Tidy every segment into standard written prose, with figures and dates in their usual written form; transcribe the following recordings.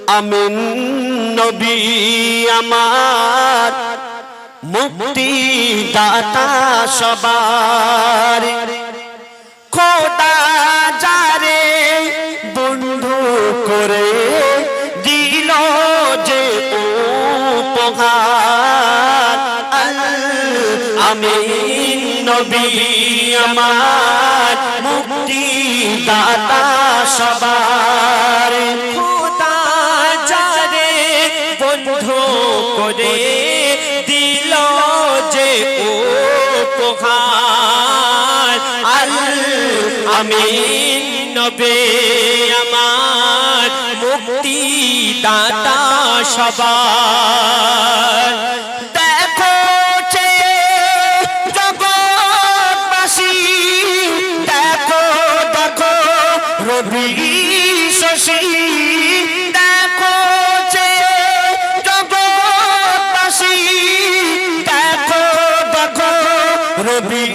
আমিন নবী আমার মুক্তি দাতা সবার খোদা যারে বন্ধু করে দিল যে উপহার আমিন নবী আমার মুক্তি দাতা সবার খোদা যারে বন্ধু করে দিল যে উপহার আমিন নবী আমার মুক্তি দাতা সবার দেখো যে জগৎবাসী দেখো দেখো রবি শশী দেখো যে জগৎবাসী দেখো দেখো রবি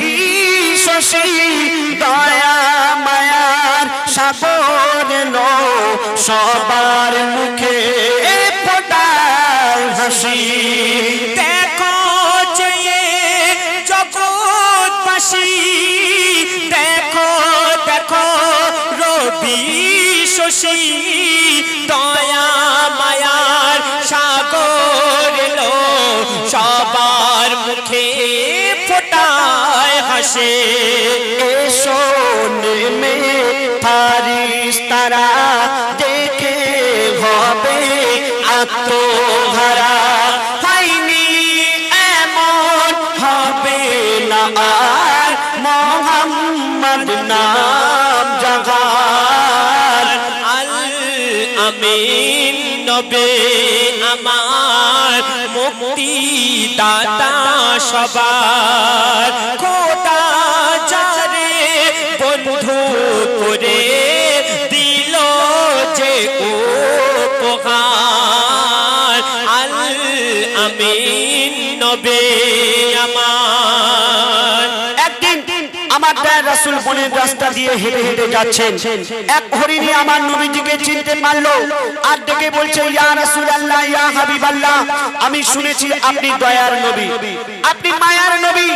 শশী দয়া মায়ার সাগর লো সবার মুখে ফোটায় হাসি দেখো যে জগৎবাসী দেখো দেখো রবি শশী দয়া মায়ার সাগর লো সবার মুখে ফোটায় হাসে এসো নেমে ফারিস্তারা দেখে হবে আত্মহারা হয়নি এমন হবে না আর মোহাম্মদ নাম জাগার আমিন নবী আমার মুক্তি দাতা সবার খোদা যারে বন্ধু করে দিল যে উপহার আমিন নবী আমার একদিন আমার দয়ার রাসূল বনের রাস্তা দিয়ে হেঁটে হেঁটে যাচ্ছেন এক হরিণী আমার নবীজিকে চিনতে পারলো আর ডেকে বলছে ইয়া রাসূলুল্লাহ ইয়া হাবিবাল্লাহ আমি শুনেছি আপনি দয়ার নবী আপনি মায়ার নবী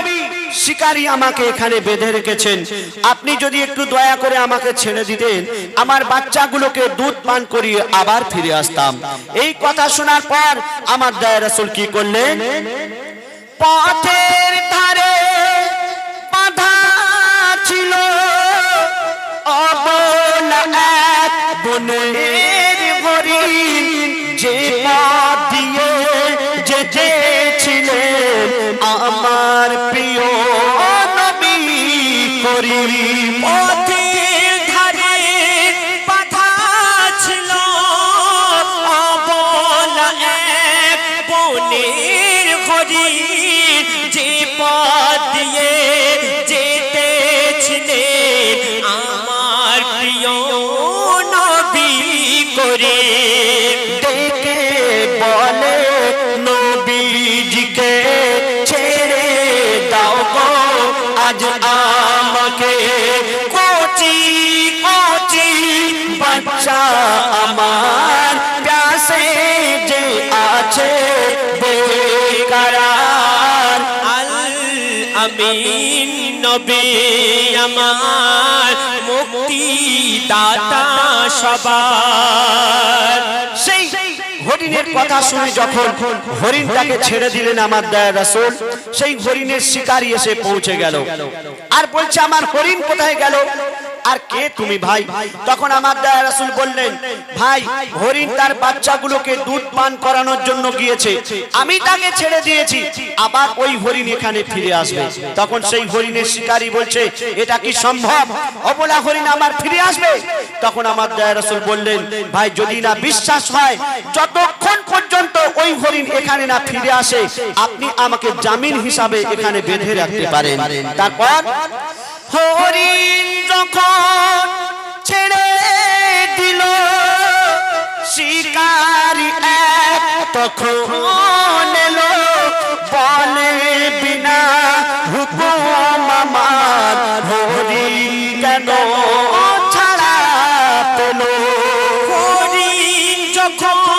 শিকারী আমাকে এখানে বেঁধে রেখেছেন আপনি যদি একটু দয়া করে আমাকে ছেড়ে দিতেন আমার বাচ্চাগুলোকে দুধ পান করিয়ে আবার ফিরে আসতাম এই কথা শোনার পর আমার দয়ার রাসূল কি করলেন পথের ধারে বাঁধা ছিল অবলা এক বনের হরিণ যে পথ দিয়ে যেতেছিলেন আমার প্রিয় নবী করিম পথের ধারে বাঁধা ছিল অবলা এক বনের হরিণ যে পথ দিয়ে যেতেছিলেন আমার প্রিয় নবী করিম ডেকে বলে নবীজিকে ছেড়ে দাও গো আজ আমাকে কচি কচি বাচ্চা আমার প্যাসে যে আছে বেকরার আমিন নবী আমার মুক্তি দাতা সবার সেই হরিণের কথা শুনে যখন হরিণটাকে ছেড়ে দিলেন আমার দয়ার রাসূল সেই হরিণের শিকারী এসে পৌঁছে গেল আর বলছে আমার হরিণ কোথায় গেল আর কে তুমি ভাই তখন আমার দয়ার রাসূল বললেন ভাই হরিণ তার বাচ্চাগুলোকে দুধ পান করানোর জন্য গিয়েছে আমি তাকে ছেড়ে দিয়েছি আবার ওই হরিণ এখানে ফিরে আসবে তখন সেই হরিণের শিকারী বলছে এটা কি সম্ভব অবলা হরিণ আমার ফিরে আসবে তখন আমার দয়ার রাসূল বললেন ভাই যদি না বিশ্বাস হয় যতক্ষণ পর্যন্ত ওই হরিণ এখানে না ফিরে আসে আপনি আমাকে জামিন হিসাবে এখানে বেঁধে রাখতে পারেন তারপর হরিণ যখন ছেড়ে দিল শিকারী এক তখন এলো বলে বিনা হুকুম আমার হরিণ কেন ছাড়া পেল হরিণ যখন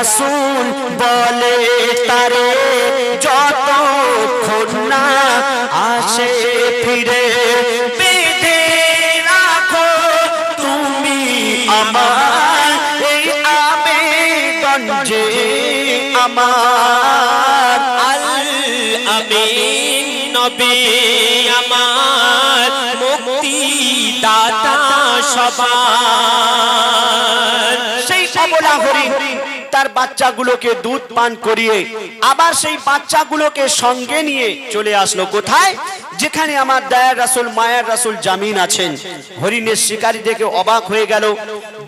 রাসূল বলে তারে যতক্ষণ না আসে ফিরে বেঁধে রাখো তুমি আমার এই আবেদন যে আমার আল আমিন নবী আমার মুক্তি দাতা সবার। সেই অবলা হরিণ তার বাচ্চাগুলোকে দুধ পান করিয়ে আবার সেই বাচ্চাগুলোকে সঙ্গে নিয়ে চলে আসলো কোথায়? যেখানে আমার দয়ার রাসূল মায়ার রাসূল জামিন আছেন। হরিণের শিকারী দেখে অবাক হয়ে গেল,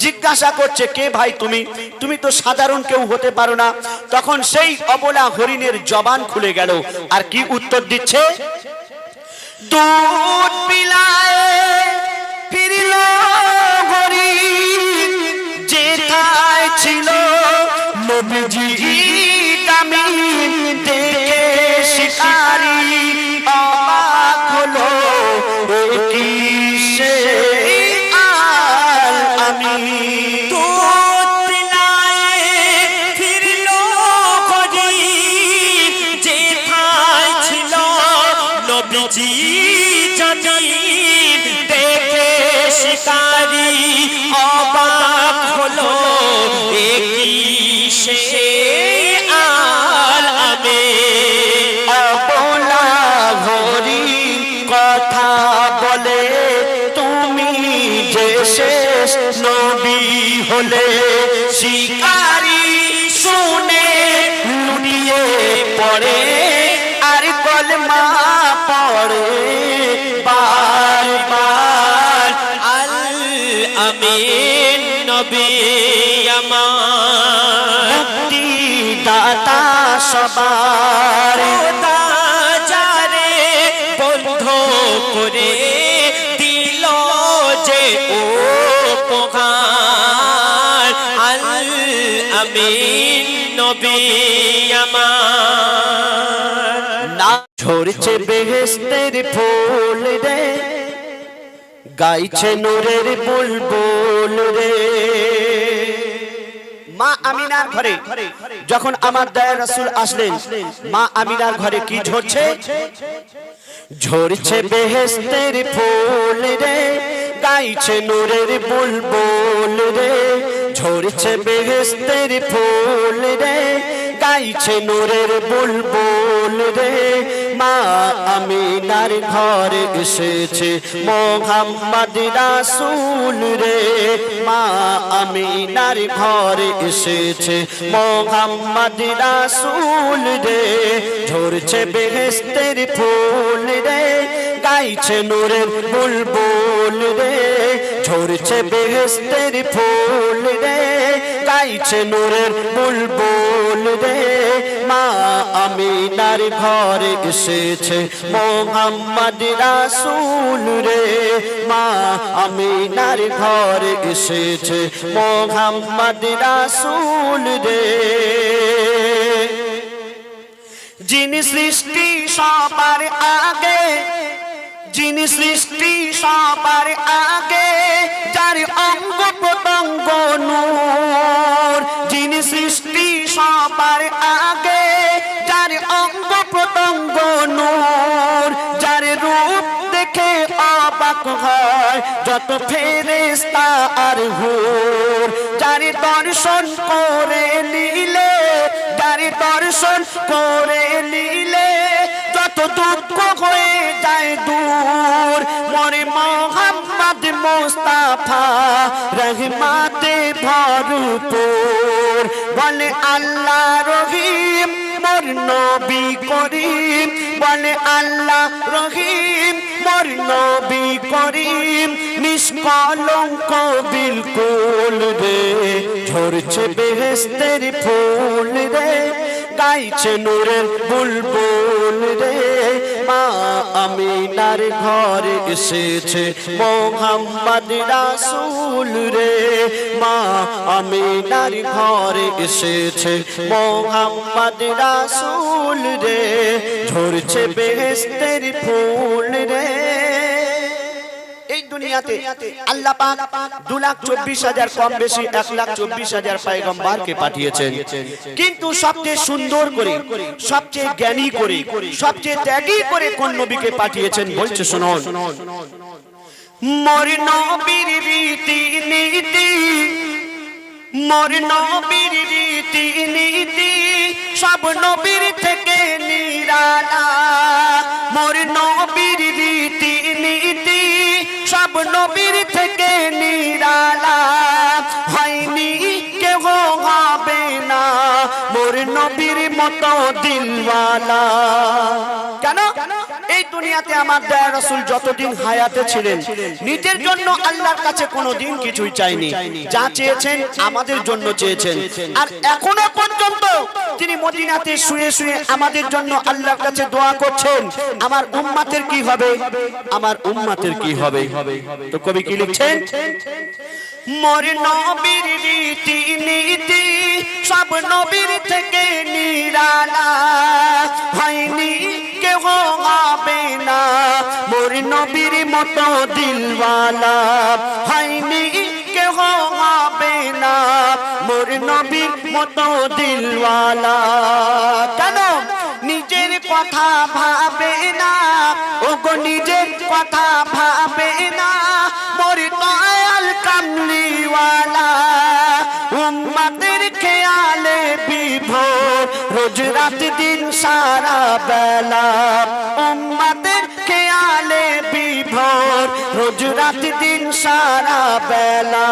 জিজ্ঞাসা করছে, কে ভাই তুমি? তুমি তো সাধারণ কেউ হতে পারো না। তখন সেই অবলা হরিণের জবান খুলে গেল, আর কি উত্তর দিচ্ছে? দুধ পিলায় ফিরিল হরিণ, যেথায় ছিল নবীজি জামিন দেখে শিকারী অবাক হলো, কি সে আল আমিন। দুধ পিলায় ফিরল হরিণ, যেথায় ছিল নবীজি জামিন দেখে শিকারী অবাক হলো, এ কি সে আল আমিন। অবলা হরিণ কথা বলে, তুমি যে শেষ নবী হলে। শিকারী শুনে লুটিয়ে পড়ে, আর কলমা পড়ে বারবার। আল আমিন নবী আমার মুক্তি দাতা সবার। খোদা যারে বন্ধ করে দিল যে উপহার। আল আমিন নবী আমার না ঝরছে বেহেশতের ফুল রে, গাইছে নূরের বুলবুল রে। মা আমিনার ঘরে যখন আমার দয়ার রাসূল আসলেন, মা আমিনার ঘরে কি ঝরছে? ঝরছে বেহেশতের ফুল রে, গাইছে নূরের বুলবুল রে। ঝরছে বেহেশতের ফুল রে, গাইছে নূরের বুলবুল রে। মা আমিনার ঘরে এসেছে মুহাম্মদ রাসূল রে। মা আমিনার ঘরে এসেছে মুহাম্মদ রাসূল রে। ঝরছে বেহেশতের ফুল রে, গাইছে নূরের বুলবুল রে। ঝরছে বেহেশতের ফুল রে, গাইছে নূরের বুলবুল রে। মা আমিনার ঘরে এসেছে মুহাম্মদ রাসূল রে। মা আমিনার ঘরে এসেছে মুহাম্মদ রাসূল রে। যিনি সৃষ্টি সবার আগে, যিনি সৃষ্টি সবার আগে, যার অঙ্গ প্রত্যঙ্গ নূর। যিনি সৃষ্টি সবার আগে, যার অঙ্গ প্রত্যঙ্গ নূর। যার রূপ দেখে অবাক হয় যত ফেরেশতা আর হুর। যার দর্শন করে নিলে, যার দর্শন করে নিলে যত দুঃখ হয়ে যায় দূর। মরে মুহাম্মদ মুস্তাফা রহমাতে ভরপুর। বলে আল্লাহ রহিম মোর নবী করিম। বলে আল্লাহ রহিম মোর নবী করিম। নিষ্কলঙ্ক বিলকুল রে। ঝরছে বেহেশতের ফুল রে, গাইছে নূরের বুলবুল রে। মা আমিনার ঘরে এসেছে মুহাম্মদ রাসূল রে। মা আমিনার ঘরে এসেছে মুহাম্মদ রাসূল রে। ঝরছে বেহেশতের ফুল রে। এই দুনিয়াতে আল্লাহ পাক 2,24,000 কম বেশি 1,24,000 পয়গম্বরকে পাঠিয়েছেন, কিন্তু সবচেয়ে সুন্দর করে, সবচেয়ে জ্ঞানী করে, সবচেয়ে ত্যাগী করে কোন নবীকে পাঠিয়েছেন বলছে শুনুন। মোর নবীর রীতি নীতি, মোর নবীর রীতি নীতি সব নবীর থেকে নিরালা। মোর নবীর রীতি নীতি সব নবীর থেকে নিরালা। হয়নি কেহ হবে না মোর নবীর মতো দিলওয়ালা। কেন? এই দুনিয়াতে আমার দয়া রাসূল যতদিন হায়াতে ছিলেন নিজের জন্য আল্লাহর কাছে কোনোদিন কিছুই চাইনি, যা চেয়েছেন আমাদের জন্য চেয়েছেন। আর এখনো পর্যন্ত তিনি মদিনাতে শুয়ে শুয়ে আমাদের জন্য আল্লাহর কাছে দোয়া করছেন, আমার উম্মতের কি হবে, আমার উম্মতের কি হবে। তো কবি কি লিখছেন? মোর নবীর রীতি নীতি সব নবীর থেকে নিরালা। হয়নি কেহ হবে না মোর নবীর মতো দিলওয়ালা। হয়নি কেহ হবে না মোর নবীর মতো দিলওয়ালা। কেন? নিজের কথা ভাবে না, ওগো নিজের কথা ভাবে না মোর দয়াল কামলিওয়ালা। উম্মতের খেয়ালে বিভোর রোজ রাত দিন সারা বেলা। উম্মতের খেয়ালে বিভোর রোজ রাত দিন সারা বেলা।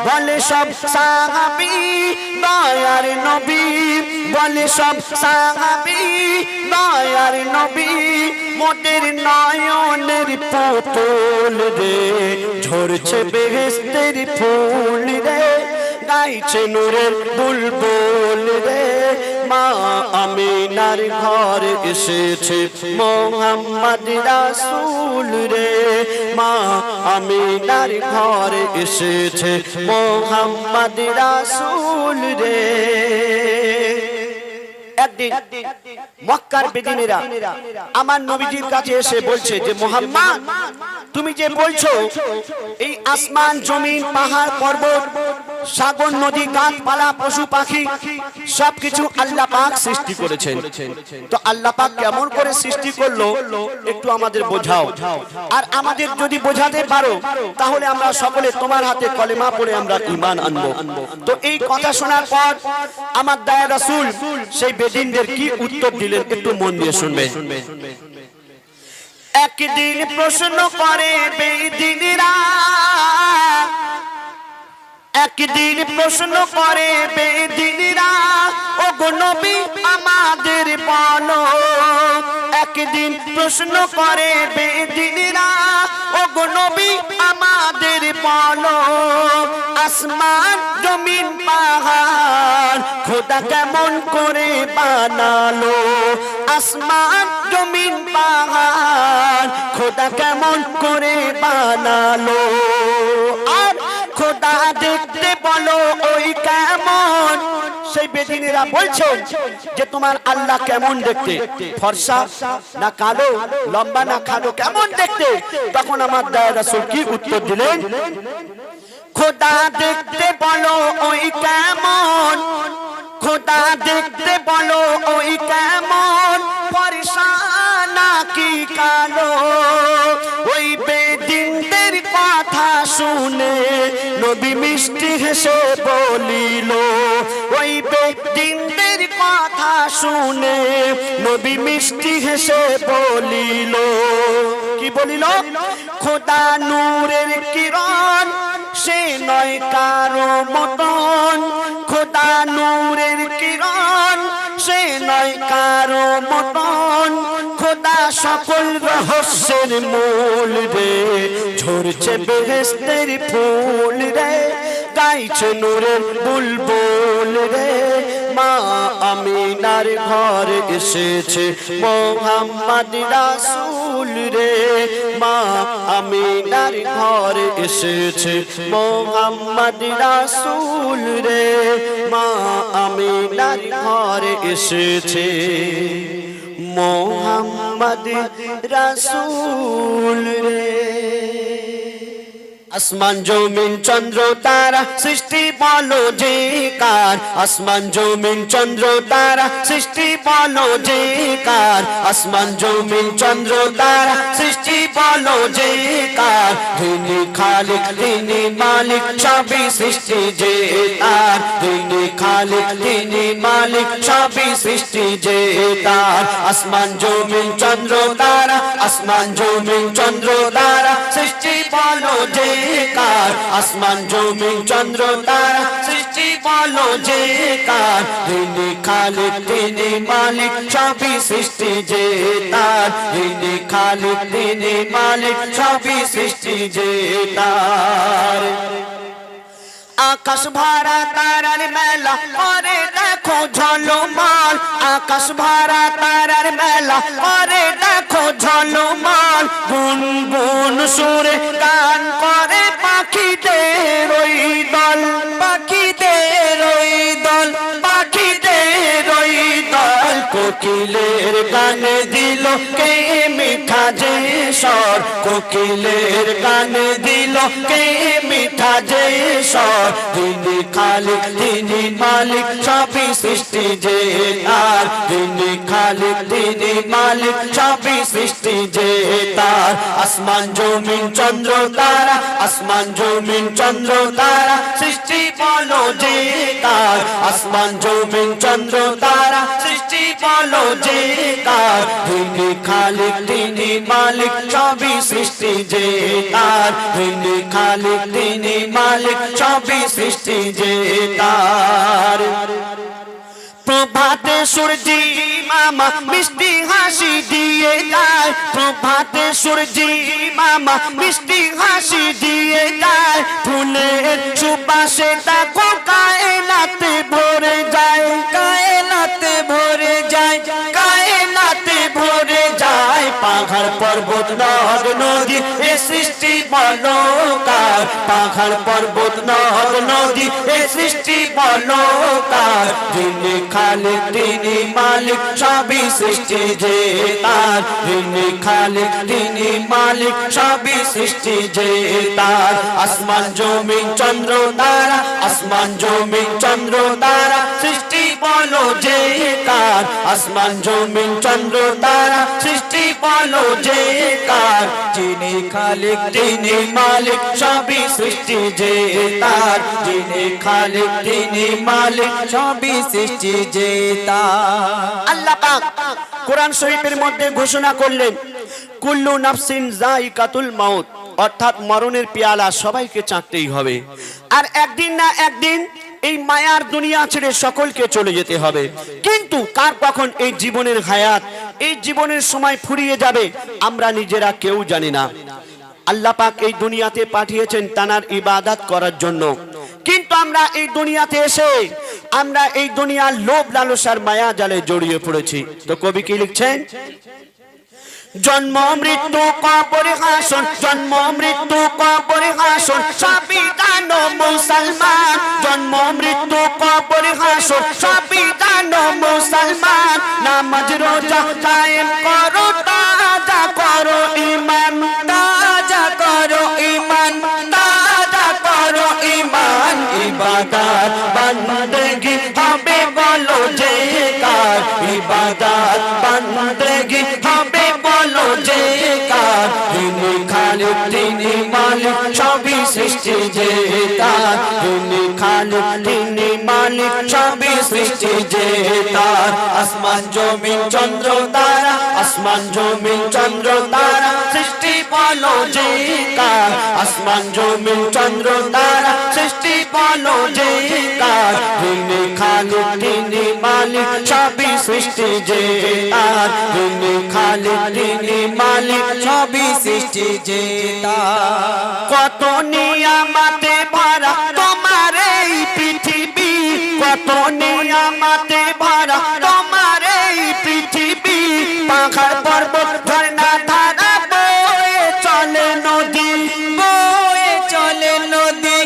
বলে সব সাহাবী দয়ার নবী, বলে সব সাহাবী দয়ার নবী মোদের নয়নের পুতুল রে। ঝরছে বেহেশতের ফুল রে, গাইছে নূরের বুলবুল রে। মা আমিনার ঘর এসেছে মোহাম্মদ রাসূল রে। মা আমিনার ঘর এসেছে মোহাম্মদ রাসূল রে। একদিন মক্কার বেদিনেরা আমার নবীজির কাছে এসে বলছে যে মুহাম্মদ, তুমি যে বলছো এই আসমান জমিন পাহাড় পর্বত সাগর নদী গাছপালা পশু পাখি সবকিছু আল্লাহ পাক সৃষ্টি করেছেন, তো আল্লাহ পাক কেমন করে সৃষ্টি করলো একটু আমাদের বোঝাও। আর আমাদের যদি বোঝাতে পারো তাহলে আমরা সকলে তোমার হাতে কলেমা পড়ে আমরা ঈমান আনবো। তো এই কথা শোনার পর আমার দয়া রাসূল সেই বেদিনদের কি উত্তর দিলেন একটু মন দিয়ে শুনবেন। একদিন প্রশ্ন করে বেদিনরা, একদিন প্রশ্ন করে বেদিনরা ওগো নবী আমাদের বলো। একদিন প্রশ্ন করে বেদিনরা ওগো নবী আমাদের বলো। আসমান জমিন পাহাড় খোদা কেমন করে বানালো। আসমান জমিন পাহাড় খোদা কেমন করে বানালো। আর খোদা দেখতে বলো ওই কেমন। সেই বেদিনেরা বলছেন যে তোমার আল্লাহ কেমন দেখতে, ফর্সা না কালো, লম্বা না খালো, কেমন দেখতে। তখন আমার দয়া রাসূল কি উত্তর দিলেন? খোদা দেখতে বলো ওই কেমন, খোদা দেখতে বলো ওই কেমন, ফর্সা নাকি কালো। ওই বেদিনদের কথা শুনে নবী মিষ্টি হেসে বলিল। ওই বেদিনদের কথা শুনে নবী মিষ্টি হেসে বলিল। কি বলিল? খোদা নূরের কিরণ সে নয় কারো মতন। খোদা নূরের কিরণ সে নয় কারো মতন। খোদা সকল রহস্যের মূল রে। ঝরছে বেহেশতের ফুল রে, গাইছে নূরের বুলবুল রে। মা আমিনার ঘর এসেছে মোহাম্মদ রাসূল রে। মা আমিনার ঘর এসেছে মোহাম্মদ রাসূল রে। মা আমিনার ঘর এসেছে মোহাম্মদ রাসূল রে। আসমান জমিন চন্দ্র তারা সৃষ্টি বলো যে কার, আসমান জমিন চন্দ্র তারা সৃষ্টি বলো যে কার, আসমান জমিন চন্দ্র তারা সৃষ্টি বলো যে কার, যিনি খালিক তিনি মালিক সবই সৃষ্টি যে তার, যিনি খালিক তিনি মালিক সবই সৃষ্টি যে তার, আসমান জমিন চন্দ্র তারা, আসমান জমিন চন্দ্র তারা সৃষ্টি বলো যে কার, আসমান জমিন চন্দ্র তারা সৃষ্টি বলো যে কার, যিনি খালিক তিনি মালিক সবই সৃষ্টি যে তার, যিনি খালিক তিনি মালিক সবই সৃষ্টি যে তার। আকাশ ভরা তারার মেলা করে দেখো ঝলমল, আকাশ ভরা তারার মেলা করে দেখো ঝলমল, গুনগুন সুরে গান করে পাখিদের ওই দল, পাখিদের ওই দল, পাখিদের ওই দল, কোকিলের গানে দিল কে মিঠা যে স্বর, কোকিলের গানে দিল কে মিঠা যে স্বর, যিনি খালিক তিনি মালিক সবই সৃষ্টি যে তার, যিনি খালিক তিনি মালিক সবই সৃষ্টি যে তার, আসমান জমিন চন্দ্র তারা, আসমান জমিন চন্দ্র তারা সৃষ্টি বলো যে কার, আসমান জমিন চন্দ্র তারা সৃষ্টি বলো যে কার, যিনি খালিক তিনি মালিক সবই সৃষ্টি যে তার, যিনি খালিক তিনি মালিক সবই সৃষ্টি যে তার। প্রভাতে সূর্যি মামা মিষ্টি হাসি দিয়ে যায়, প্রভাতে সূর্যি মামা মিষ্টি হাসি দিয়ে যায়, ফুলের সুবাসে দেখো কায়নাতে ভরে যায়, কায়নাতে ভরে যায়, কায়নাতে ভরে যায়, পাহাড় পর্বত নদ নদী এ সৃষ্টি বলো কার, পাহাড় পর্বত নদ নদী এ সৃষ্টি বলো কার, যিনি খালিক তিনি মালিক সবই সৃষ্টি যে তার, যিনি খালিক তিনি মালিক সবই সৃষ্টি যে তার, আসমান জমিন চন্দ্র তারা, আসমান জমিন চন্দ্র তারা সৃষ্টি বলো যে কার, আসমান জমিন চন্দ্র তারা সৃষ্টি বলো যে কার, যিনি খালিক তিনি মালিক সবই সৃষ্টি যে তার, যিনি খালিক তিনি মালিক সবই সৃষ্টি যে তার। আল্লাহ পাক কোরআন শরীফের মধ্যে ঘোষণা করলেন কুল্লু নাফসিন যায়িকাতুল মাউত, অর্থাৎ মরণের পেয়ালা সবাইকে চাটতেই হবে, আর একদিন না একদিন এই মায়ার দুনিয়া ছেড়ে সকলকে চলে যেতে হবে, কিন্তু কার কখন এই জীবনের হায়াত এই জীবনের সময় ফুরিয়ে যাবে আমরা নিজেরা কেউ জানি না। আল্লাহ পাক এই দুনিয়াতে পাঠিয়েছেন তানার ইবাদত করার জন্য, কিন্তু আমরা এই দুনিয়াতে এসে আমরা এই দুনিয়ার লোভ লালসার মায়া জালে জড়িয়ে পড়েছি। তো কবি কি লিখছেন, জন্ম মৃত্যু কবর হাসন, জন্ম মৃত্যু কবর হাসন সবই জানো মুসলমান, জন্ম মৃত্যু কবর হাসন সবই জানো মুসলমান, নামাজ রোজা কায়েম করো তাজা করো ঈমান, তাজা করো ঈমান, তাজা করো ঈমান, ইবাদত বندگی হবে বলো যে কার, ইবাদত বندگی হবে বলো যে কার, যিনি খালিক তিনি মালিক সবই সৃষ্টি যে তার, যিনি খালিক তিনি মালিক সবই সৃষ্টি যে তার, আসমান জমিন চন্দ্র তারা, আসমান জমিন চন্দ্র তারা সৃষ্টি বলো যে কার, আসমান জমিন চন্দ্র তারা সৃষ্টি বলো যে কার, যিনি খালিক তিনি মালিক সবই সৃষ্টি যে তার, যিনি খালিক তিনি মালিক সবই সৃষ্টি যে তার। কত নিয়ামতে ভরা তোমার এই পৃথিবী, কত নিয়ামতে ভরা তোমার এই পৃথিবী, পাহাড় পর্বত ঝর্ণা ধারা বয়ে চলে নদী, বয়ে চলে নদী,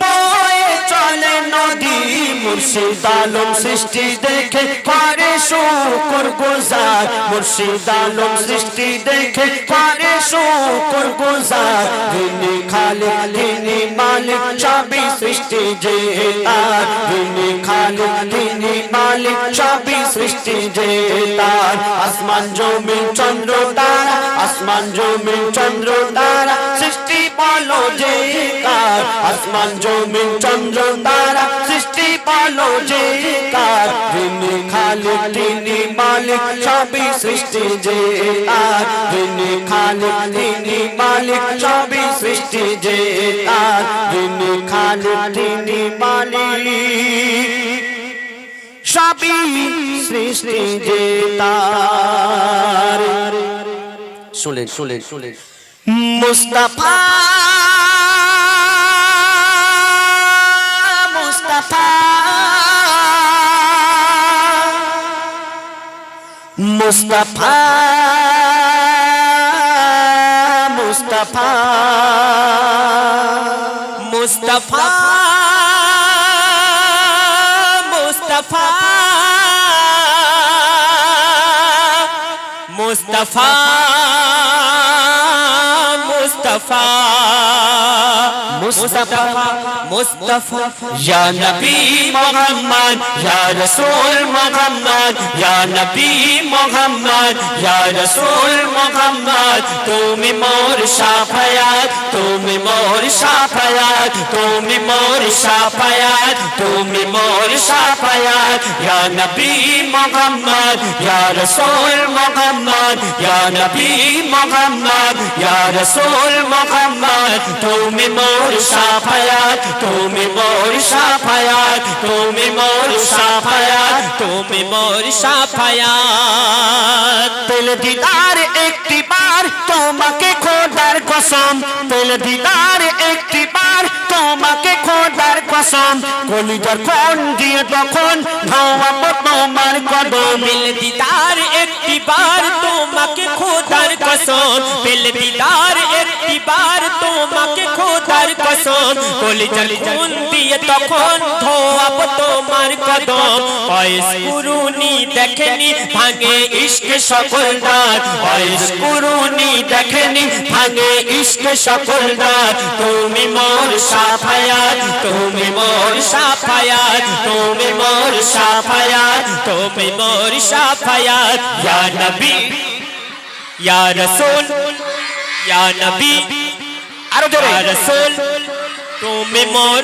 বয়ে চলে নদী, মুর্শিদ আলম সৃষ্টি দেখে করে শুকর গুজার, মুর্শিদ আলম সৃষ্টি দেখে করে শুকর গুজার, যিনি খালিক তিনি মালিক সবই সৃষ্টি যে তার যিনি খালিক তিনি মালিক সবই সৃষ্টি যে তার আসমান জমিন চন্দ্র তারা আসমান জমিন চন্দ্র তারা সৃষ্টি বলো যে কার আসমান জমিন চন্দ্র তারা সৃষ্টি বলো যে কার যিনি খালিক তিনি মালিক সবই সৃষ্টি যে তার যিনি খালিক তিনি মালিক সবই সৃষ্টি যে তার যিনি খালিক তিনি মালিক সবই সৃষ্টি যে তার শুনলেন শুনলেন শুনলেন মুস্তাফা মুস্তাফা মুস্তাফা মুস্তাফা মুস্তাফা মুস্তাফা মুস্তাফা মুস্তাফা মুস্তাফা মুস্তাফা ইয়া নবী মুহাম্মদ ইয়া রাসূল মুহাম্মদ ইয়া নবী মুহাম্মদ ইয়া রাসূল মুহাম্মদ তুমি মোর শাফায়াত তুমি মোর শাফায়াত তুমি মোর শাফায়াত তুমি মোর শাফায়াত ইয়া নবী মুহাম্মদ ইয়া রাসূল মুহাম্মদ ইয়া নবী মুহাম্মদ ইয়া রাসূল মুহাম্মদ তুমি মোর শাফায়াত তুমি মোর শাফায়াত তুমি মোর শাফায়াত তুমি মোর শাফায়াত পেল দিদার একটি বার তোমাকে খোদার কসম পেল দিদার একটি বার তোমাকে খোদার কসম কলিজার কোন দিয়ে তখন ধাওয়াবো তোমার কদম পেল দিদার একটি বার তোমাকে খোদার কসম পেল দিদার একটি বার তোমাকে খোদার কসম কলিজার কোন দিয়ে তখন ধাওয়াবো তোমার কদম ওয়াইস কুরুনি দেখেনি ভাঙে ইশক সকল দাঁত ওয়াইস কুরুনি দেখেনি ভাঙে ইশক সকল দাঁত তুমি মোর শাফায়াত তুমি মোর শাফায়াত তুমি মোর শাফায়াত তুমি মোর শাফায়াত ইয়া নবী ইয়া রাসূল ইয়া নবী আরো জোরে ইয়া রাসূল তুমি মোর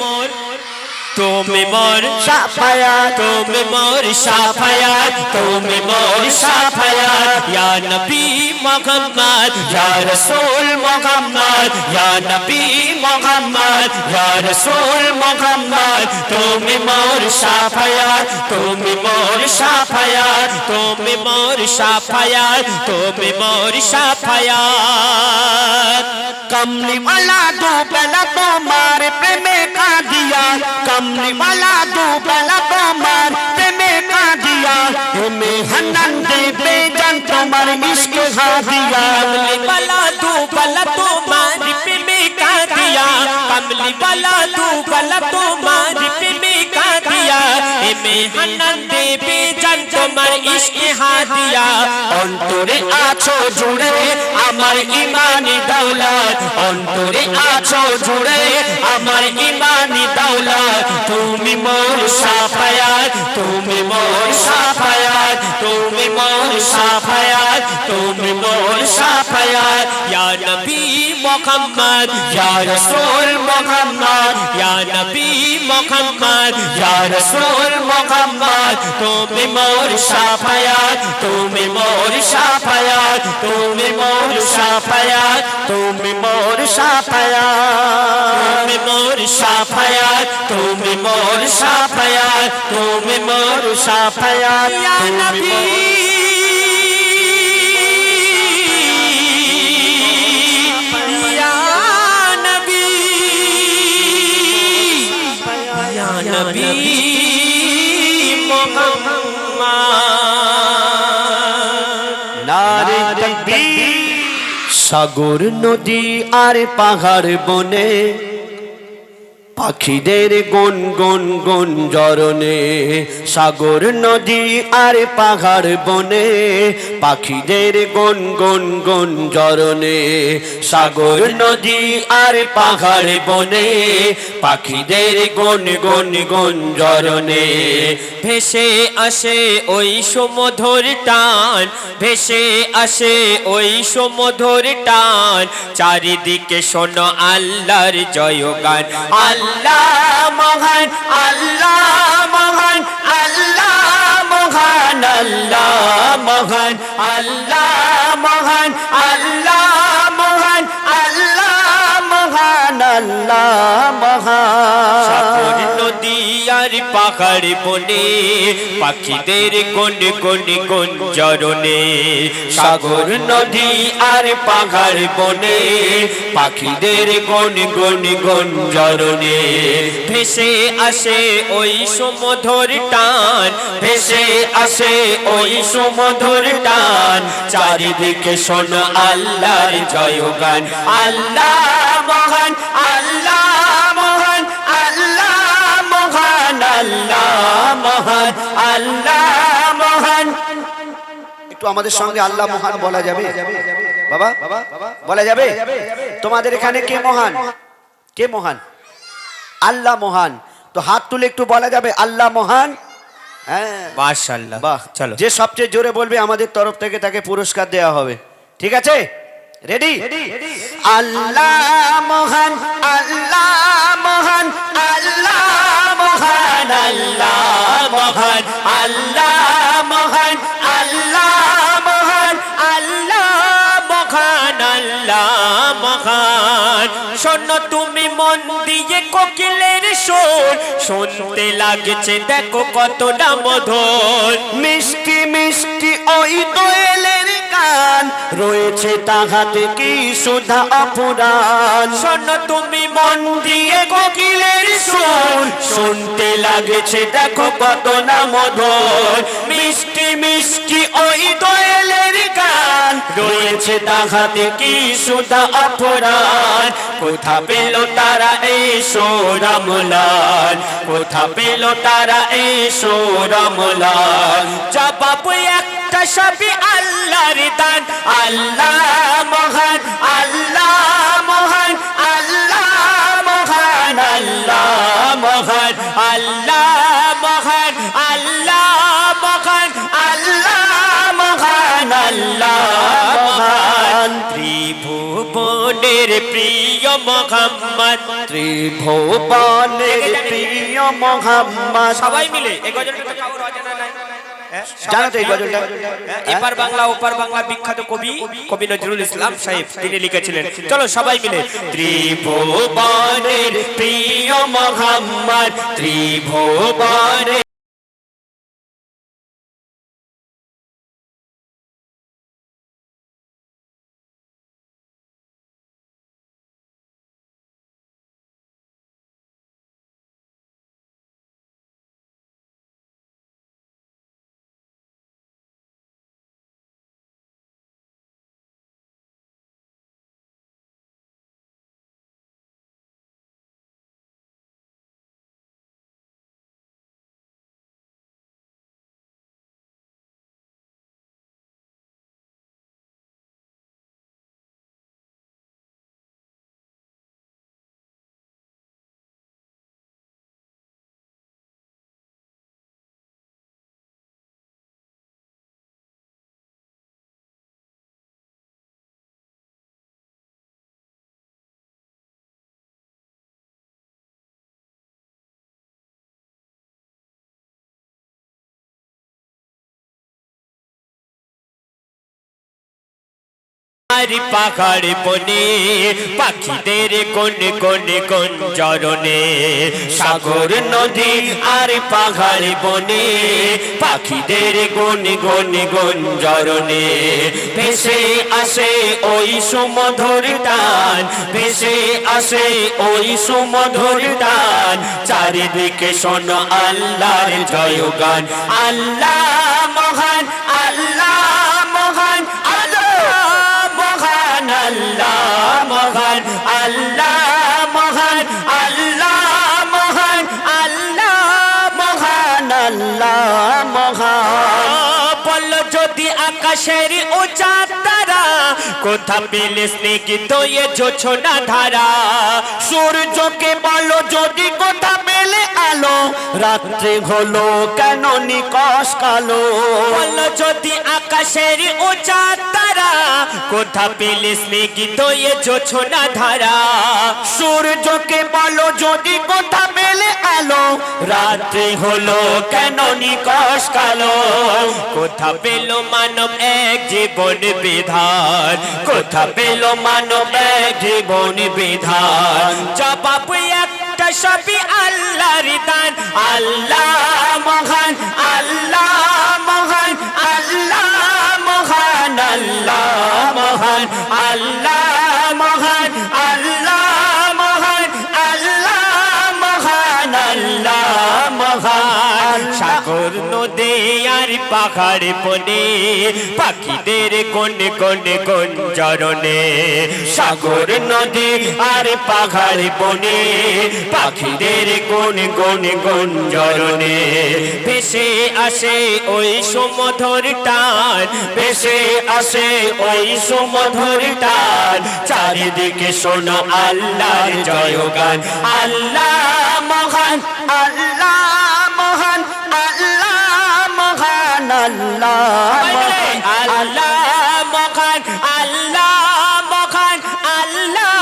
তুমি মোর শাফায়াত তুমি মোর শাফায়াত তুমি মোর শাফায়াত ইয়া নবী মুহাম্মদ ইয়া রাসূল মুহাম্মদ ইয়া নবী মুহাম্মদ ইয়া রাসূল মুহাম্মদ তুমি মোর শাফায়াত তুমি মোর শাফায়াত তুমি মোর শাফায়াত তুমি মোর শাফায়াত कमली वाला दो बेला तुम्हारे प्रेमे का दिया कमली वाला दो बेला तुम्हारे प्रेमे का दिया हमें हनन दे बेजान तुम्हारे इश्क हा दिया कमली वाला दो बेला तुम्हारे प्रेमे का दिया कमली वाला दो बेला तुम्हारे प्रेमे का दिया हमें हनन दे बेजान तुम्हारे इश्क हा दिया অন্তরে আছো জুড়ে আমার ইমানি দৌলত অন্তরে আছো জুড়ে আমার ইমানি দৌলত তুমি মোর শাফায়াত তুমি মোর শাফায়াত তুমি মোর শাফায়াত তুমি মোর শাফায়াত ইয়া নবী মুহাম্মদ ইয়া রাসূল মুহাম্মদ ইয়া নবী মুহাম্মদ ইয়া রাসূল মুহাম্মদ তুমি মোর শাফায়াত তুমি মোর শাফায়াত তুমি মোর শাফায়াত তুমি মোর শাফায়াত তুমি মোর শাফায়াত তুমি মোর শাফায়াত তুমি মোর শাফায়াত ইয়া নবী ইয়া নবী ইয়া নবী মুহাম্মদ নারে তাকবীর সাগর নদী আর পাহাড় বনে পাখিদের গুনগুন গুঞ্জরণে, সাগর নদী আর পাহাড় বনে, পাখিদের গুনগুন গুঞ্জরণে, সাগর নদী আর পাহাড় বনে, পাখিদের গুনগুন গুঞ্জরণে। ভেসে আসে ওই সমুদ্র টান, ভেসে আসে ওই সমুদ্র টান, চারিদিকে শোনো আল্লাহর জয়গান। আল্লাহ মহান, আল্লাহ মহান, আল্লাহ মহান, আল্লাহ মহান, আল্লাহ মহান, আল্লাহ মহান, আল্লাহ মহান, আল্লাহ মহান। সাগর নদী আর পাহাড় বনে, পাখিদের গুন গুন গুঞ্জরণে, সাগর নদী আর পাহাড় বনে, পাখিদের গুন গুন গুঞ্জরণে। ভেসে আসে ওই সমুদ্র টান, ভেসে আসে ওই সমুদ্র টান, চারিদিকে শোনো আল্লাহর জয়গান। আল্লাহ মহান, আল্লাহ মহান, আল্লাহ মহান, আল্লাহ মহান, আল্লাহ মহান। একটু আমাদের সঙ্গে আল্লাহ মহান বলা যাবে বাবা? বলা যাবে? তোমাদের এখানে কে মহান? কে মহান? আল্লাহ মহান। তো হাত তুলে একটু বলা যাবে আল্লাহ মহান? হ্যাঁ, মাশাআল্লাহ। বাহ, চলো, যে সবচেয়ে জোরে বলবে আমাদের তরফ থেকে তাকে পুরস্কার দেওয়া হবে। ঠিক আছে? রেডি? আল্লাহ মহান, আল্লাহ মহান, আল্লাহ মহান, আল্লাহ মহান, আল্লাহ মহান, আল্লাহ মহান, আল্লাহ মহান, আল্লাহ মহান। শোনো তুমি মন দিয়ে কোকিলের সুর, শুনতে লাগছে দেখো কতটা মধুর, মিষ্টি মিষ্টি ওই দোয়েলের গান, রয়েছে তাহাতে কি সুধা অপুরাণ। শোনো তুমি মন দিয়ে কোকিলের সুর, শুনতে লাগছে দেখো কত না মধুর, মিষ্টি মিষ্টি ওই দোয়েলের গান, রয়েছে তাহাতে কি সুধা অপুরাণ। কোথা পেল তারা এই সুর অম্লান, কোথা পেল তারা এই সুর অম্লান। জবাব একটা সবই আল্লাহর দান। আল্লাহ মহান, আল্লাহ মহান, আল্লাহ মহান, আল্লাহ মহান, আল্লাহ মহান, আল্লাহ মহান, আল্লাহ মহান, আল্লাহ মহান। ত্রিভুবনের প্রিয় মুহাম্মদ, ত্রিভুবনের প্রিয় মুহাম্মদ। সবাই মিলে এই গজলটা কাউর অজানা নাই, জানো তো এই গজলটা? এপার বাংলা ওপার বাংলা বিখ্যাত কবি কবি নজরুল ইসলাম সাহেব তিনি লিখেছিলেন। চলো সবাই মিলে। ত্রিভুবনের প্রিয় মুহাম্মদ, ত্রিভুবনের পাহাড় বনে, পাখিদের কোন কোন গুঞ্জরণে, সাগর নদী আর পাহাড় বনে, পাখিদের গুন গুন গুঞ্জরণে। ভেসে আসে ওই সমুদ্র টান, ভেসে আসে ওই সমুদ্র টান, চারিদিকে শোনো আল্লাহর জয়গান। আল্লাহ মহান, আল্লাহ মহান, আল্লাহ মহান, আল্লাহ মহান, আল্লাহ আকাশের উঁচা তারা কোথা পেলে স্নিগ্ধ এ জোছনা ধারা সূর্যকে বলো যদি কোথা পেলে আলো রাত্রি হলো কেন নিকশ কালো বলো যদি আকাশের উঁচা তারা কোথা পেলে স্নিগ্ধ এ জোছনা ধারা সূর্যকে বলো যদি কোথা পেলে আলো রাত্রি হলো কেন নিকশ কালো কোথা পেল মানব এক জীবন বিধান কোথা পেল মানব এক জীবন বিধান জবাব একটা সবই আল্লাহর দান আল্লাহ মহান আল্লাহ মহান আল্লাহ মহান আল্লাহ মহান আল্লাহ মহান আল্লাহ মহান আল্লাহ মহান আল্লাহ মহান সাগর নদী আর পাহাড় বনে পাখিদের কোন কোন গুঞ্জরণে সাগর নদী আর পাহাড় বনে পাখিদের কোন কোন গুঞ্জরণে ভেসে আসে ওই সুমধুর টান ভেসে আসে ওই সুমধুর টান চারিদিকে শোনো আল্লাহর জয়গান আল্লাহ মহান আল্লাহ মহান আল্লাহ মহান আল্লাহ আল্লাহ মহান আল্লাহ মহান আল্লাহ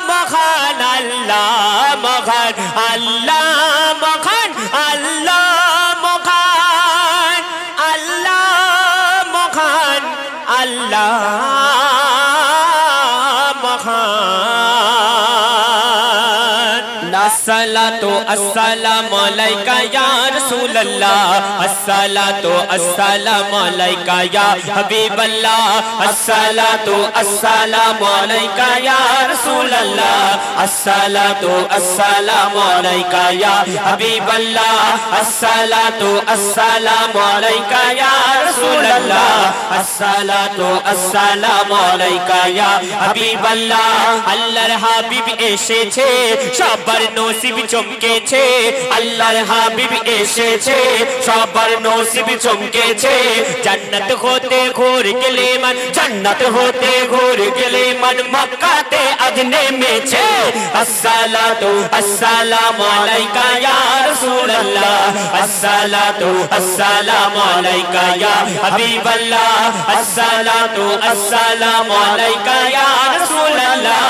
মহান আল্লাহ মহান আল্লাহ মহান আল্লাহ মহান আল্লাহ মহান আল্লাহ अस्सलातु अस्सलामु अलैका या रसूलल्लाह अस्सलातु अस्सलामु अलैका या हबीबल्लाह अस्सलातु अस्सलामु अलैका या रसूलल्लाह अस्सलातु अस्सलामु अलैका या हबीबल्लाह अस्सलातु अस्सलामु अलैका या रसूलल्लाह अस्सलातु अस्सलामु अलैका या हबीबल्लाह আল্লাহর হাবিব এসেছে সবার নসিব চমকেছে আল্লাহর হাবিব এসেছে সবার নসিব চমকেছে জান্নাত হতে ঘুরে গেলে মান জান্নাত হতে ঘুরে গেলে মান মক্কাতে আজ নেমেছে আসসালাতু আসসালামু আলাইকা ইয়া রাসূলুল্লাহ আসসালাতু আসসালামু আলাইকা ইয়া হাবিবাল্লাহ আসসালাতু আসসালামু আলাইকা ইয়া রাসূলুল্লাহ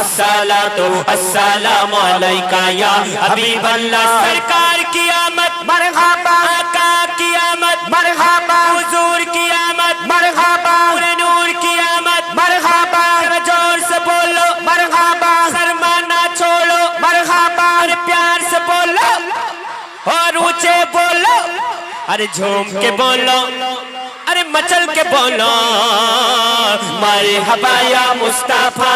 আসসালাতু আসসালামু আলাইকা ইয়া হাবিবাল্লাহ সরকার की आमद मरहबा आका की आमद मरहबा हुजूर की आमद मरहबा पूरे नूर की आमद मरहबा जोर से बोलो मरहबा शर्मा ना छोड़ो मरहबा और प्यार से बोलो और ऊंचे बोलो अरे झूम के बोलो अरे मचल के बोलो मरहबा या मुस्तफा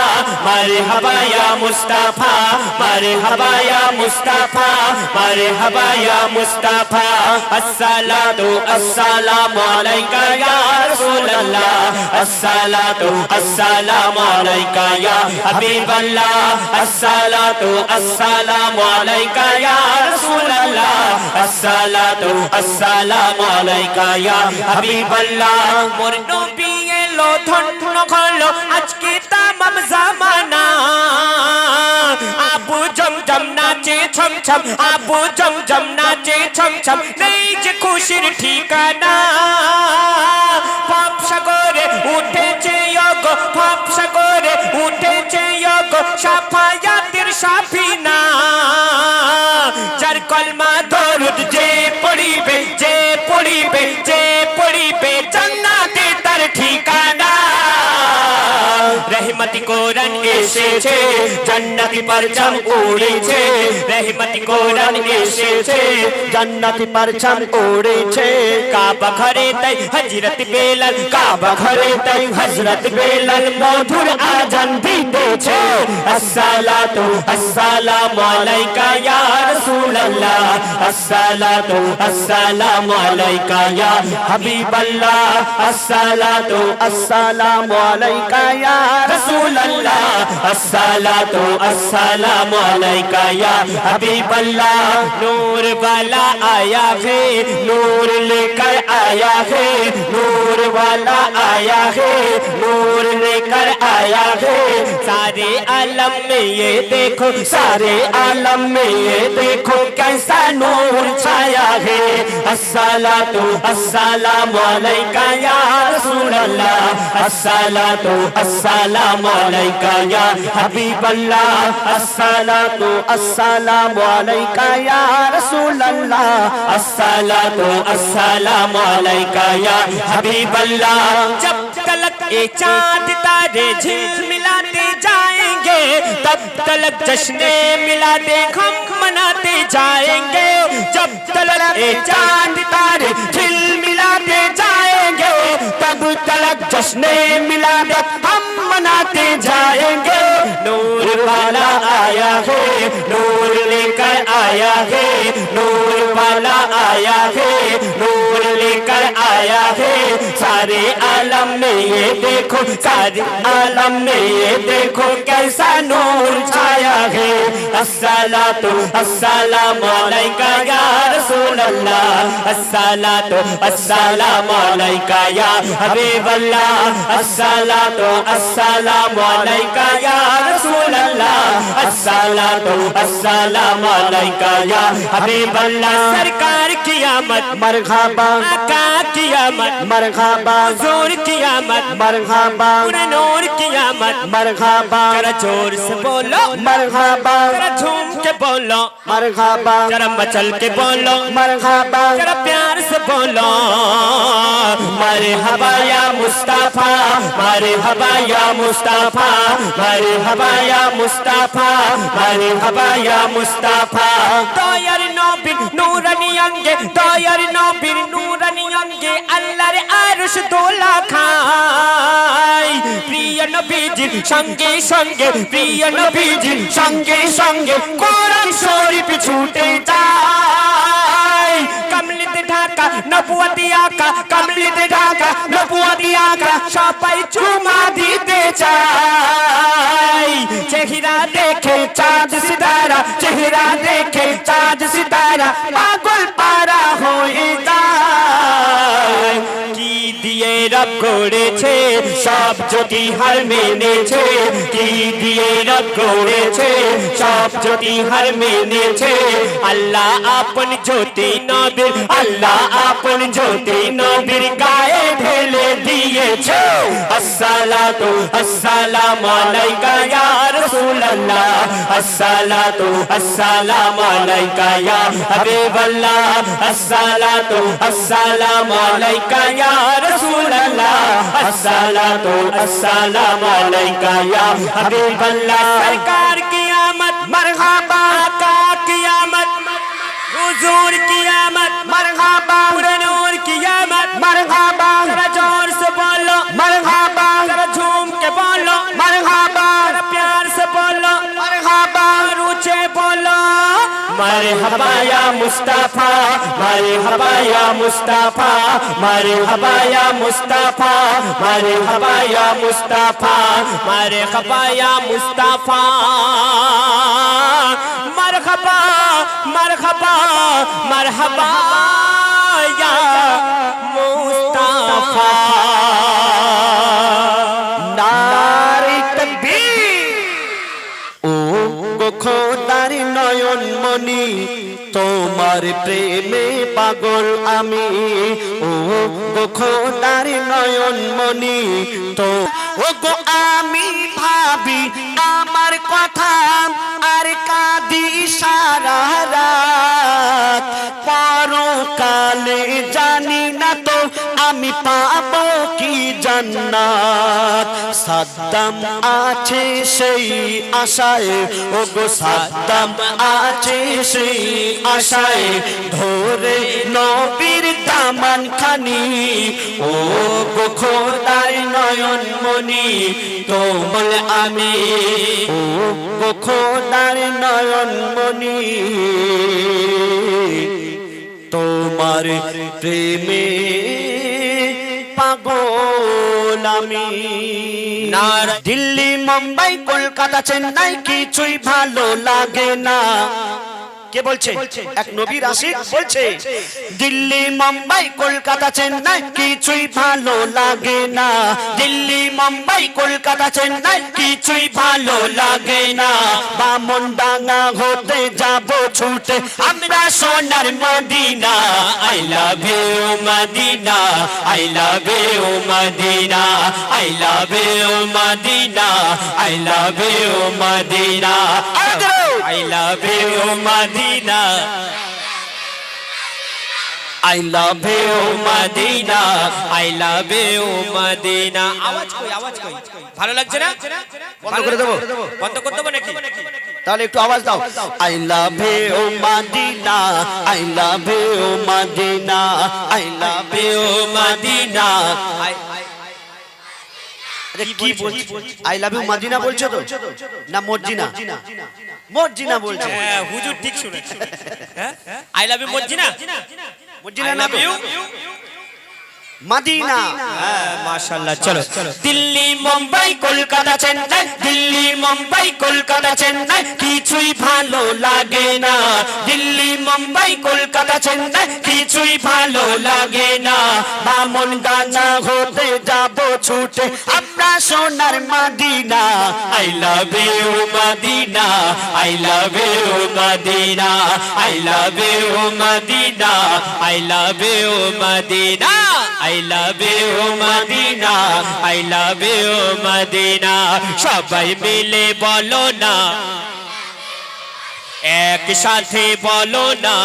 मरहबा या मुस्तफा मरहबा या मुस्तफा मरहबा या मुस्तफा अस्सलातु अस्सलामु अलैका या रसूलल्लाह अस्सलातु अस्सलामु अलैका या हबीबल्लाह अस्सलातु अस्सलामु अलैका या रसूलल्लाह अस्सलातु अस्सलामु अलैका या हबीबल्लाह मोर नबी এলো ধন্য হলো আজকে তামাম জামানা আবু জমজম নাচে ছমছম আবু জমজম নাচে ছমছম নেই যে খুশির ঠিকানা পাপ সাগরে উঠেছে ইয়গো পাপ সাগরে উঠেছে ইয়গো সাফায়াতের সাফিনা যার কলমা দরুদ যে পড়িবে যে পড়িবে যে পড়িবে জান্নাতে তার ঠিকানা रहमती कोरन এসেছে জান্নাতি পরচম উড়েছে रहमती कोरन এসেছে জান্নাতি পরচম উড়েছে কাবা ঘরে তাই হযরত বেলাল কাবা ঘরে তাই হযরত বেলাল মধুর আজান দিতেছে আসসালাতু আসসালামু আলাইকা ইয়া রাসূলুল্লাহ আসসালাতু আসসালামু আলাইকা ইয়া হাবিবাল্লাহ আসসালাতু আসসালামু আলাইকা ইয়া রাসূলুল্লাহ আসসালাতু আসসালামু আলাইকা ইয়া হাবিবাল্লাহ नूर वाला आया है नूर लेकर आया है, नूर वाला आया है, नूर लेकर आया है। सारे आलम में ये देखो, सारे आलम में ये देखो कैसा नूर छाया है। अस्सलातु अस्सलामु अलैका या रसूल अल्लाह, अस्सलातु अस्सलामु अलैका या हबीब अल्लाह, अस्सलातु अस्सलामु अलैका या रसूल अल्लाह, अस्सलातु अस्सलामु अलैका या हबीब अल्लाह। जब तलक ये चांद तारे झिलमिलाते जाएंगे, तब तलक जश्ने मिलाते हम मनाते जाएंगे। जब तलक ये चांद तारे झिलमिलाते जाएंगे, तब तलक जश्ने मिलाते हम मनाते जाएंगे। नूर वाला आया है, नूर लेकर आया है, नूर वाला आया है, नूर लेकर आया है। सारे आलम में ये देखो, सारे आलम में ये देखो कैसा नूर छाया है। अस्सलातु अस्सलामु अलैका या रसूल अल्लाह, अस्सलातु अस्सलामु अलैका या हबीब अल्लाह, अस्सलातु अस्सलामु अलैका या रसूल अल्लाह, अस्सलातु अस्सलामु अलैका या हबीब अल्लाह। सरकार की आमद मरहबा, आका की आमद मरहबा, हुजूर की आमद मरहबा, पूरे नूर की आमद मरहबा। जरा जोर से बोलो मरहबा, जरा झूम के बोलो मरहबा, जरा मचल के बोलो मरहबा, जरा प्यार से बोलो मरहबा या मुस्तफा, मरहबा या मुस्तफा, मरहबा या मुस्तफा, मरहबा या मुस्तफा। तोयर नबी नूरानी अंगे, तोयर नबी नूरानी अंगे, আল্লাহর আরশ দোলা খায়। প্রিয় নবীজির সঙ্গে সঙ্গে, প্রিয় নবীজির সঙ্গে সঙ্গে কোরআন শরীফ ছুটে যায়। কমলিতে ঢাকা নবুয়তি আকা, কমলিতে ঢাকা নবুয়তি আকা, সবাই চুমা দিতে চায়। চেহারা দেখে চাঁদ সিতারা, চেহারা দেখে চাঁদ সিতারা পাগল পারা হয়ে যায়। কি দিয়ে রব গড়েছে সব জ্যোতি হার মেনেছে, কি দিয়ে রব গড়েছে সব জ্যোতি হার মেনেছে। আল্লাহ আপন জ্যোতি নবীর, আল্লাহ আপন জ্যোতি নবীর গায়ে ঢেলে দিয়েছে। আসসালাতু আসসালামু আলাইকা ইয়া রাসূলুল্লাহ, আসসালাতু আসসালামু আলাইকা ইয়া হাবিবাল্লাহ, আসসালাতু আসসালামু আলাইকা ইয়া রাসূলুল্লাহ, আসসালাতু আসসালামু আলাইকা ইয়া হাবিবাল্লাহ। সরকার की आमद मरहबा, आका की आमद, हुजूर की आमद मरहबा, पूरे नूर की आमद मरहबा। जरा जोर से बोलो मरहबा, जरा झूम के बोलो मरहबा, जरा प्यार से बोलो मरहबा, ऊंचे बोलो मरहबा या मुस्तफा, मरहबा या मुस्तफा, मरहबा या मुस्तफा, मरहबा या मुस्तफा, मरहबा या मुस्तफा, मरहबा मरहबा मरहबा या मुस्तफा। নারে তাকবীর। ও গো খোদার নয়ন মনি, তোমার প্রেমে পাগল আমি। ও গো খোদার নয়ন মনি, তো ও গো আমি ভাবি আমার কথা আর কাঁদি সারা রাত। পরকালে জানি না তো আমি পাবো কি জান্নাত। সাদ্দাম আছে সেই আশায়, ও গো সাদ্দাম আছে সেই আশায়, ধরে নবীর দামান খানি। ও গো খোদার নয়ন মনি, তোমার আমি। ও গো খোদার নয়ন মনি, তোমার প্রেমে পাগল আমি। দিল্লি মুম্বাই কলকাতা চেন্নাই কিছুই ভালো লাগে না, কে বলছে? এক নবীর আশিক বলছে, দিল্লি মুম্বাই কলকাতা চেন্নাই কিছুই ভালো লাগে না, দিল্লি মুম্বাই কলকাতা চেন্নাই কিছুই ভালো লাগে না, বামনডাঙ্গা হতে যাব ছুটে আমরা সোনার Madina, I love you Medina, I love you Medina, I love you Medina, I love you Medina, I love you Madina, I love you Madina, I love you Madina। আওয়াজ কই ভালো লাগছে না? বন্ধ করে দেব? বন্ধ করে দেব নাকি? তাহলে একটু আওয়াজ দাও। I love you Madina, I love you Madina, I love you Madina। কি বলছো? আই লাভ ইউ মদিনা বলছো তো না মর্জিনা? মর্জিনা বলছো। হ্যাঁ হুজুর ঠিক শুনেছে। হ্যাঁ I love you Marjina, Marjina love you Madina. মাশাআল্লাহ। চলো দিল্লি মুম্বাই কলকাতা চেন্নাই, দিল্লি মুম্বাই কলকাতা চেন্নাই কিছুই ভালো লাগে না, দিল্লি মুম্বাই কলকাতা চেন্নাই কিছুই ভালো লাগে না, বামনডাঙ্গা হতে যাব ছুটে আমরা সোনার Madina, I love you Medina, I love you Medina, I love you Medina, I love you Madina, I love you Madina, I love you Madina। সবাই মিলে বলো না, একসাথে বলো না,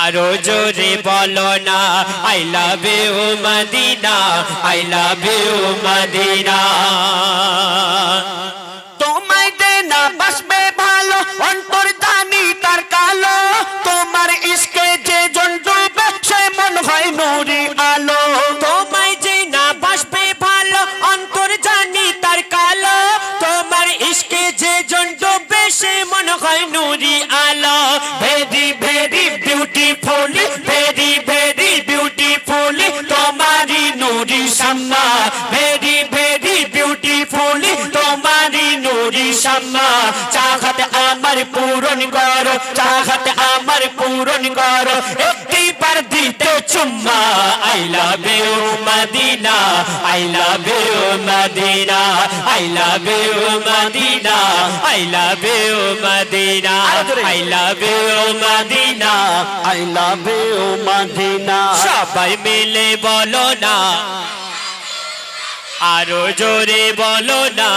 আরো জোরে বলো না, I love you Madina, I love you Madina। তোমায় দেনা বাসবে ভালো অন্তর জানি তার কালো, তোমার ইশকে যে জন ডুবে সে মন হয় নূরি আলো, তোমায় যে না বাসবে ভালো অন্তর জানি তার কালো, তোমার ইশকে যে জন ডুবে সে মন হয় নূরি আলো। Very very beautiful, very very beautiful তোমারি নূরি শাম্মা, ভেরি ভেরি বিউটিফুল তোমারি নূরি শাম্মা, চাহত আমার পূরণ করো, চাহত আমার পূরণ করো একটিবার দিতে চুম্মা, I love you Medina, I love you Medina, I love you Medina, I love you Medina, I love you Medina, I love you Medina. সবাই মিলে বলো না, আরো জোরে বলো না,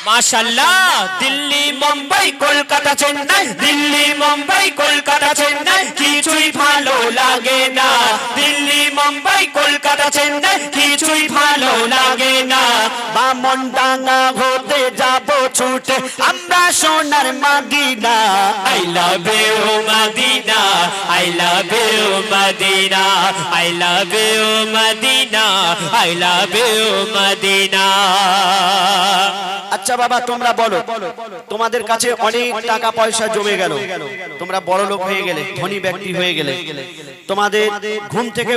মাশাআল্লাহ। দিল্লি মুম্বাই কলকাতা চেন্নাই, দিল্লি মুম্বাই কলকাতা চেন্নাই কিছুই ভালো লাগে না, দিল্লি মুম্বাই কলকাতা চেন্নাই কিছুই ভালো লাগে না, বামনডাঙ্গা হতে যাব ছুটে আমরা সোনার Madina, I love you Medina, I love you Medina, I love you Medina, I love you Madina. আচ্ছা বাবা তোমরা বলো, তোমাদের কাছে অনেক টাকা পয়সা জমে গেল, তোমরা বড় লোক হয়ে গেলে, ধনী ব্যক্তি হয়ে গেলে, তোমাদের ঘুম থেকে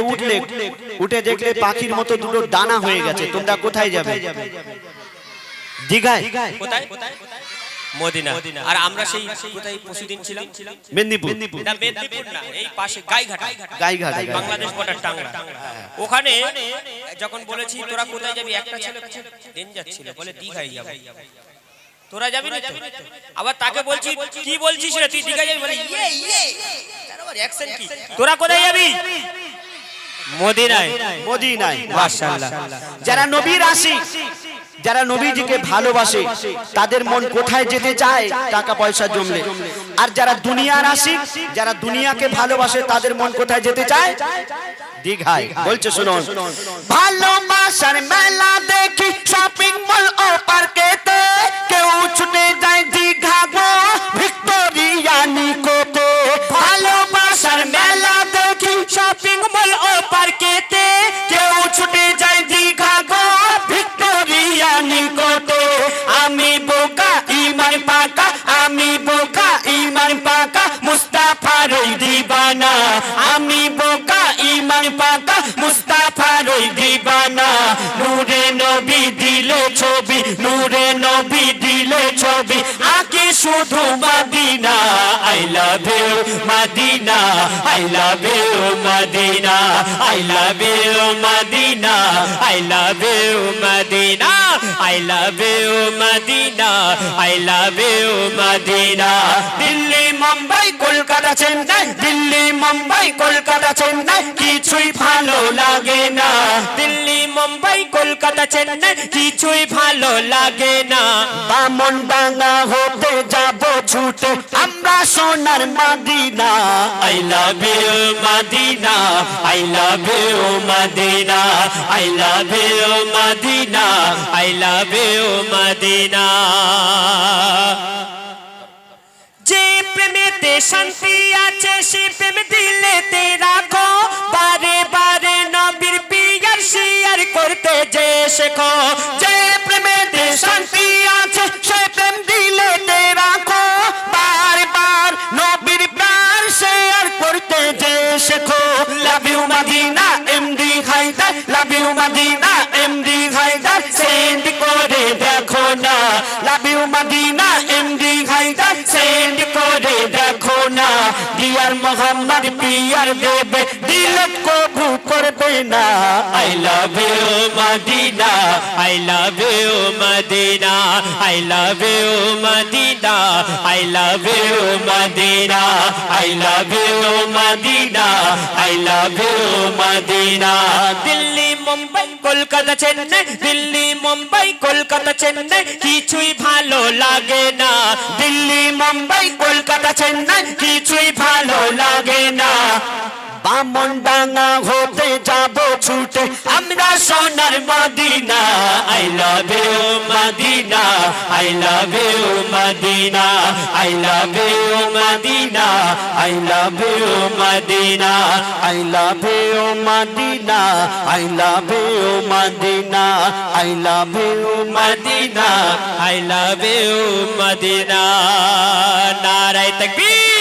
উঠে দেখলে পাখির মতো দুটো ডানা হয়ে গেছে, তোমরা কোথায় যাবে? দীঘায়? কোথায়? মদিনা। আর আমরা সেই কোথায় পরশুদিন ছিলাম? মেদিনীপুর। না মেদিনীপুর না, এই পাশে গাইঘাটা, গাইঘাট বাংলাদেশ বর্ডার টাংরা। ওখানে যখন বলেছি তোরা কোথায় যাবি, একটা ছেলে দিন যাচ্ছিল বলে দীঘায় যাবে, তোরা যাবি না? আবার তাকে বলছি কি বলছিস রে তুই দীঘায় যাবি, বলে ইয়ে ইয়ে, তার আবার অ্যাকশন কি, তোরা কোথায় যাবি? মদিনায়। মদিনায়। মাশাআল্লাহ। যারা নবীর আশিক, যারা নবীজিকে ভালোবাসে তাদের মন কোথায় যেতে চায়? টাকা পয়সা জমলে। আর যারা দুনিয়ার আশিক, যারা দুনিয়াকে ভালোবাসে তাদের মন কোথায় যেতে চায়? দীঘায়। বলছে শুনুন, ভালোবাসার মেলা দেখি শপিং মল ও পার্কেতে, কেউ ছুটে যায় দীঘা গো ভিক্টোরিয়া নিকোতে, ভালোবাসার মেলা দেখি শপিং মল ও পার্কেতে, কেউ ছুটে যায় দীঘা গো ভিক্টোরিয়া নিকোতে, আমি বোকা ইমান পাকা, আমি বোকা ইমান পাকা মুস্তাফার ওই দিবানা, আমি বোকা ইমান পাকা মুস্তাফার ওই দিবানা, নূরে নবী দিলে ছবি, নূরে নবী দিলে ছবি, আগে শুধু Madina I love you Medina I love you Medina I love you Medina I love you Medina I love you Medina I love you Madina Delhi Mumbai Kolkata Chennai Delhi Mumbai Kolkata Chennai কিছুই ভালো লাগে না দিল্লি মুম্বাই কলকাতা চেন্নাই কিছুই ভালো লাগে না বামনডাঙ্গা হতে যাব ছুটে আমরা সোনার Medina I love you Madina I love you Madina I love you Madina I love you Madina যে প্রেমেতে শান্তি আছে সে প্রেম দিলেতে রাখো বারে বারে নবীর পিয়ার শিয়ার করতে যে শেখো যে প্রেমেতে শান্তি আছে সে প্রেম দিলেতে রাখো বারবার নবীর প্যার শেয়ার করতে যে শেখো love you Madina MD Haidar love you Madina MD Haidar send করে দেখো না love you Madina MD Haidar send করে দেখো না ডিয়ার মোহাম্মদ পিয়ার দেবে দিল কবু করবে না I love you Madina I love you Madina I love you Madina I love you Madina I love you Madina I love you Madina Delhi Mumbai Kolkata Chennai Delhi Mumbai Kolkata Chennai কিছুই ভালো লাগে না দিল্লি মুম্বাই কলকাতা চেন্নাই কিছুই ভালো লাগে না বামনডাঙ্গা হতে যাব ছুটে আমরা সোনার Medina I love you Madina I love you Madina I love you Madina I love you Madina I love you Madina I love you Madina I love you Madina I love you Madina নারায়ে তাকবীর